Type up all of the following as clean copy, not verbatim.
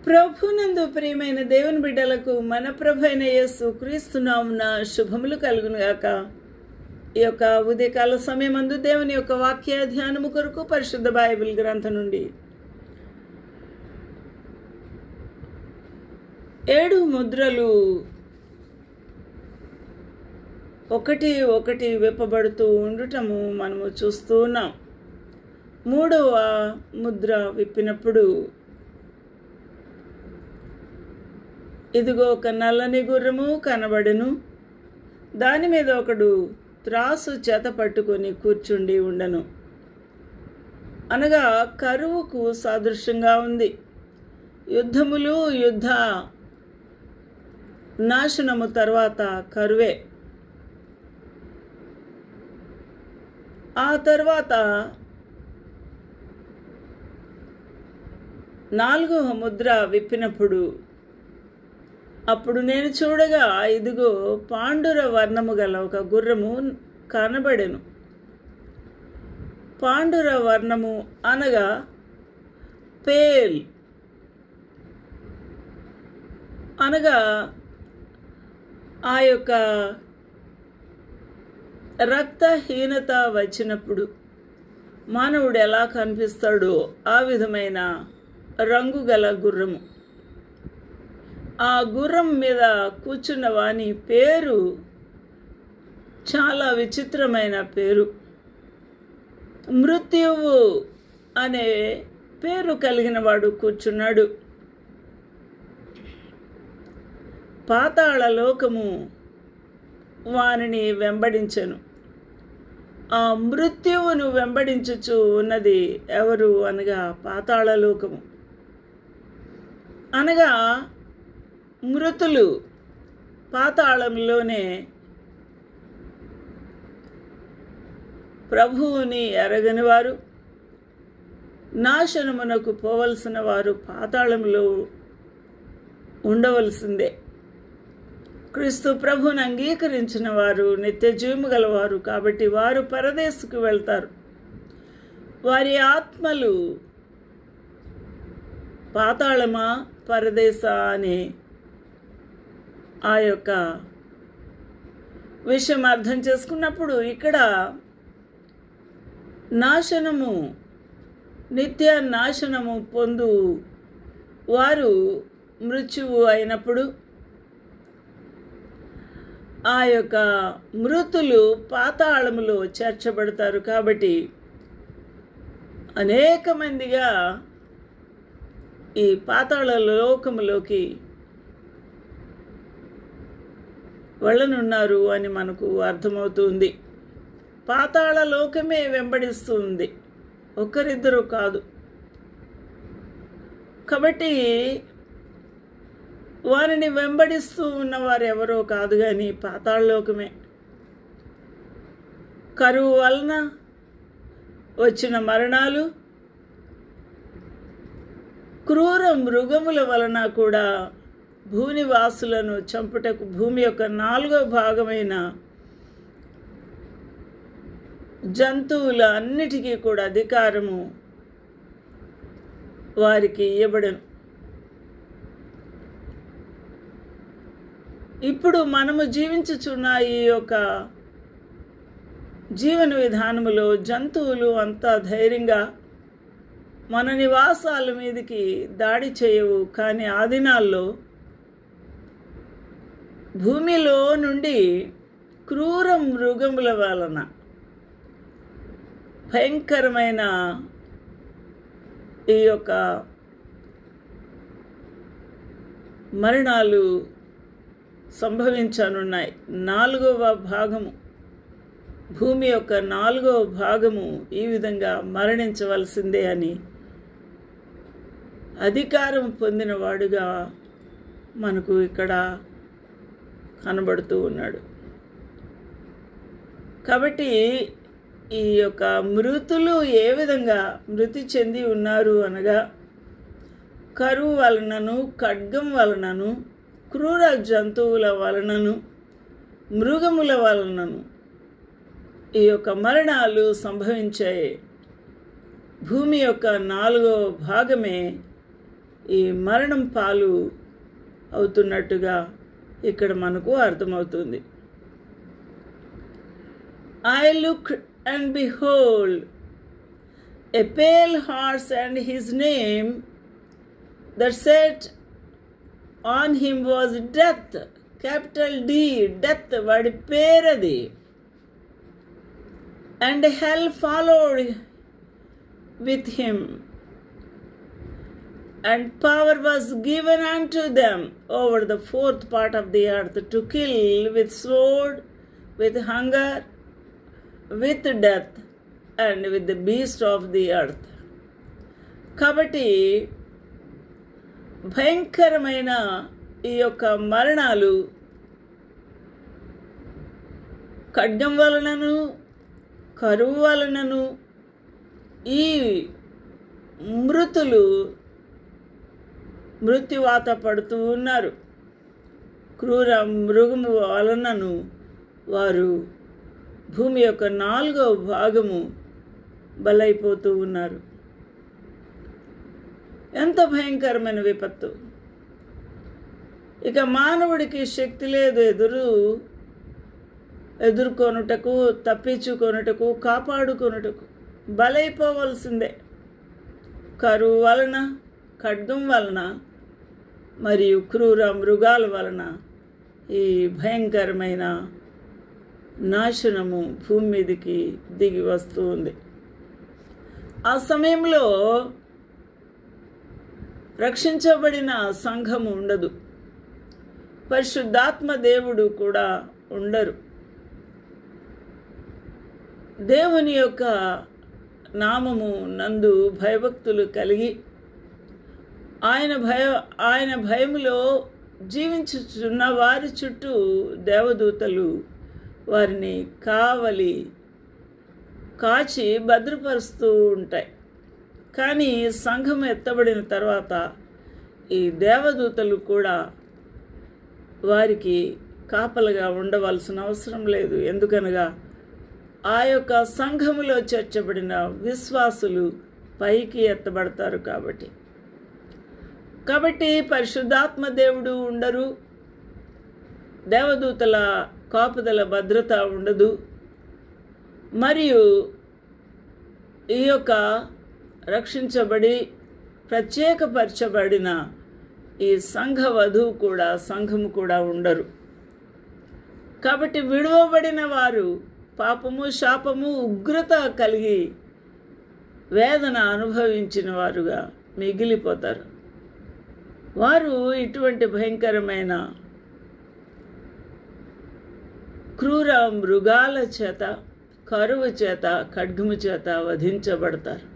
ప్రభునందు ప్రియమైన దేవుని బిడ్డలకు మన ప్రభు అయిన యేసు క్రీస్తు నామమున శుభములు కలుగును గాక. ఈ యొక్క ఉదయకాల సమయమందు దేవుని యొక్క వాక్య ధ్యానము కొరకు పరిశుద్ధ బైబిల్ గ్రంథం నుండి 7 ముద్రలు ఒకటి ఒకటి విప్పబడుతూ ఉండటము మనము చూస్తూ ఉన్నాం. 3వ ముద్ర విప్పినప్పుడు ఇదిగో ఒక నల్లని గుర్రము కనబడెను, దాని మీద ఒకడు త్రాసు చేత పట్టుకొని కూర్చుండి ఉండను. అనగా కరువుకు సాదృశ్యంగా ఉంది. యుద్ధములు, యుద్ధ నాశనము తర్వాత కరువే. ఆ తర్వాత 4వ ముద్ర విప్పినప్పుడు అప్పుడు నేను చూడగా ఇదిగో పాండుర వర్ణము గల ఒక గుర్రము కనబడెను. పాండుర వర్ణము అనగా పేల్, అనగా ఆ యొక్క రక్తహీనత వచ్చినప్పుడు మానవుడు ఎలా కనిపిస్తాడో ఆ విధమైన రంగు గల గుర్రము. ఆ గుర్రం మీద కూర్చున్న వాని పేరు చాలా విచిత్రమైన పేరు. మృత్యువు అనే పేరు కలిగిన వాడు కూర్చున్నాడు. పాతాళ లోకము వారిని వెంబడించెను. ఆ మృత్యువును వెంబడించుచు ఉన్నది ఎవరు అనగా పాతాళ లోకము. అనగా మృతులు పాతాళంలోనే ప్రభువుని ఎరగని వారు, నాశనమునకు పోవలసిన వారు పాతాళంలో ఉండవలసిందే. క్రీస్తు ప్రభువుని అంగీకరించిన వారు నిత్య జీవము గలవారు కాబట్టి వారు పరదేశుకు వెళ్తారు. వారి ఆత్మలు పాతాళమా పరదేశా అనే ఆ యొక్క విషయం అర్థం చేసుకున్నప్పుడు ఇక్కడ నాశనము, నిత్య నాశనము పొందు వారు మృత్యువు అయినప్పుడు ఆ యొక్క మృతులు పాతాళములో చేర్చబడతారు. కాబట్టి అనేక మందిగా ఈ పాతాళ లోకములోకి వెళ్ళనున్నారు అని మనకు అర్థమవుతుంది. పాతాళ లోకమే వెంబడిస్తుంది, ఒకరిద్దరు కాదు. కాబట్టి వారిని వెంబడిస్తూ ఉన్నవారు ఎవరో కాదు కానీ పాతాళ లోకమే. కరువు వలన వచ్చిన మరణాలు, క్రూర మృగముల వలన కూడా భూనివాసులను చంపుటకు భూమి యొక్క 4వ భాగమైన జంతువుల అన్నిటికీ కూడా అధికారము వారికి ఇవ్వబడను. ఇప్పుడు మనము జీవించుచున్న ఈ యొక్క జీవన విధానములో జంతువులు అంత ధైర్యంగా మన నివాసాల మీదకి దాడి చేయవు. కానీ ఆ దినాల్లో భూమిలో నుండి క్రూర మృగముల వలన భయంకరమైన ఈ యొక్క మరణాలు సంభవించనున్నాయి. 4వ భాగము, భూమి యొక్క 4వ భాగము ఈ విధంగా మరణించవలసిందే అని అధికారం పొందినవాడుగా మనకు ఇక్కడ కనబడుతూ ఉన్నాడు. కాబట్టి ఈ యొక్క మృతులు ఏ విధంగా మృతి చెంది ఉన్నారు అనగా కరువు వలనను, ఖడ్గం వలనను, క్రూర జంతువుల వలనను, మృగముల వలనను ఈ యొక్క మరణాలు సంభవించాయి. భూమి యొక్క 4వ భాగమే ఈ మరణం పాలు అవుతున్నట్టుగా ఇక్కడ మనకు అర్థమవుతుంది. I looked and behold a pale horse, and his name that sat on him was Death, capital D, Death, వాడి పేరది. And hell followed with him, and power was given unto them over the fourth part of the earth to kill with sword, with hunger, with death, and with the beast of the earth. కాబట్టి భయంకరమైన ఈ యొక్క మరణాలు ఖడ్గం వలనను కరువు వలనను ఈ మృతులు మృత్యువాత పడుతూ ఉన్నారు. క్రూర మృగము వలనను వారు భూమి యొక్క 4వ భాగము బలైపోతూ ఉన్నారు. ఎంత భయంకరమైన విపత్తు! ఇక మానవుడికి శక్తి లేదు ఎదుర్కొనుటకు, తప్పించుకొనుటకు, కాపాడుకొనుటకు. బలైపోవలసిందే. కరువు వలన, ఖడ్గం వలన మరియు క్రూర మృగాల వలన ఈ భయంకరమైన నాశనము భూమి మీదకి దిగి వస్తూ ఉంది. ఆ సమయంలో రక్షించబడిన సంఘము ఉండదు. పరిశుద్ధాత్మ దేవుడు కూడా ఉండరు. దేవుని యొక్క నామము నందు భయభక్తులు కలిగి ఆయన భయములో జీవించుచున్న వారి చుట్టూ దేవదూతలు వారిని కాచి భద్రపరుస్తూ ఉంటాయి. కానీ సంఘం ఎత్తబడిన తర్వాత ఈ దేవదూతలు కూడా వారికి కాపలుగా ఉండవలసిన అవసరం లేదు. ఎందుకనగా ఆ యొక్క సంఘములో చేర్చబడిన విశ్వాసులు పైకి ఎత్తబడతారు. కాబట్టి పరిశుద్ధాత్మ దేవుడు ఉండరు, దేవదూతల కాపుదల భద్రత ఉండదు. మరియు ఈ యొక్క రక్షించబడి ప్రత్యేకపరచబడిన ఈ సంఘ వధువు కూడా, సంఘము కూడా ఉండరు. కాబట్టి విడువబడిన వారు పాపము, శాపము, ఉగ్రత కలిగి వేదన అనుభవించిన వారుగా మిగిలిపోతారు. వారు ఇటువంటి భయంకరమైన క్రూర మృగాల చేత, కరువు చేత, ఖడ్గము చేత వధించబడతారు.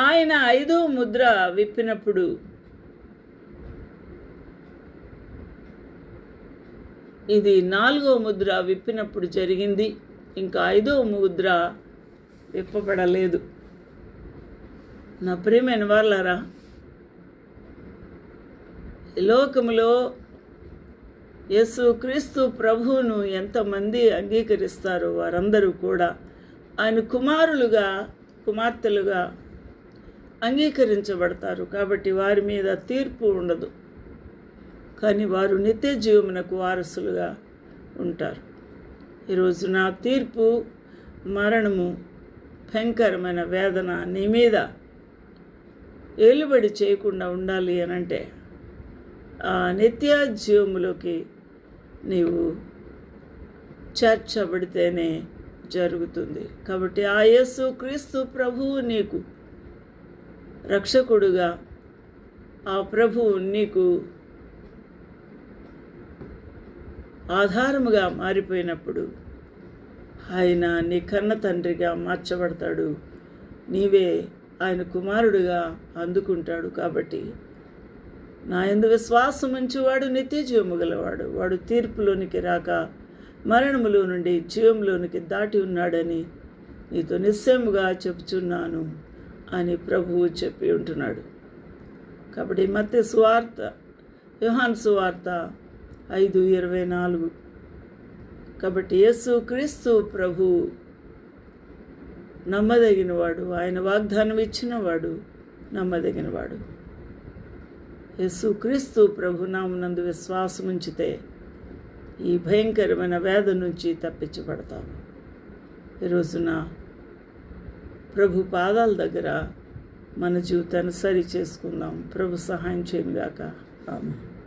ఆయన 5వ ముద్ర విప్పినప్పుడు ఇది 4వ ముద్ర విప్పినప్పుడు జరిగింది. ఇంకా 5వ ముద్ర విప్పబడలేదు. నా ప్రియమైన వాళ్ళారా, లోకములో యేసుక్రీస్తు ప్రభువును ఎంతమంది అంగీకరిస్తారో వారందరూ కూడా ఆయన కుమారులుగా, కుమార్తెలుగా అంగీకరించబడతారు. కాబట్టి వారి మీద తీర్పు ఉండదు. కానీ వారు నిత్య జీవమునకు వారసులుగా ఉంటారు. ఈరోజు నా తీర్పు, మరణము, భయంకరమైన వేదన నీ మీద ఏలుబడి చేయకుండా ఉండాలి అనంటే ఆ నిత్య జీవములోకి నీవు చేర్చబడితేనే జరుగుతుంది. కాబట్టి ఆ యేసు క్రీస్తు ప్రభువు నీకు రక్షకుడుగా, ఆ ప్రభువు నీకు ఆధారముగా మారిపోయినప్పుడు ఆయన నీ కన్న తండ్రిగా మార్చబడతాడు. నీవే ఆయన కుమారుడుగా అందుకుంటాడు. కాబట్టి నా యందు విశ్వాసం ఉంచువాడు నిత్య జీవము గలవాడు. వాడు తీర్పులోనికి రాక మరణములో నుండి జీవంలోనికి దాటి ఉన్నాడని నీతో నిశ్చయముగా చెప్పుచున్నాను అని ప్రభువు చెప్పి ఉంటున్నాడు. కాబట్టి మత్తయి సువార్త, యోహాను సువార్త 5:24. కాబట్టి యేసు క్రీస్తు ప్రభు నమ్మదగినవాడు, ఆయన వాగ్దానం ఇచ్చినవాడు నమ్మదగినవాడు. యేసుక్రీస్తు ప్రభునామమునందు విశ్వాసం ఉంచితే ఈ భయంకరమైన వ్యాధి నుంచి తప్పించబడతాము. ఈ రోజున ప్రభు పాదాల దగ్గర మన జీవితాన్ని సరి చేసుకుందాం. ప్రభు సహాయం చేయనుగాక. ఆమేన్.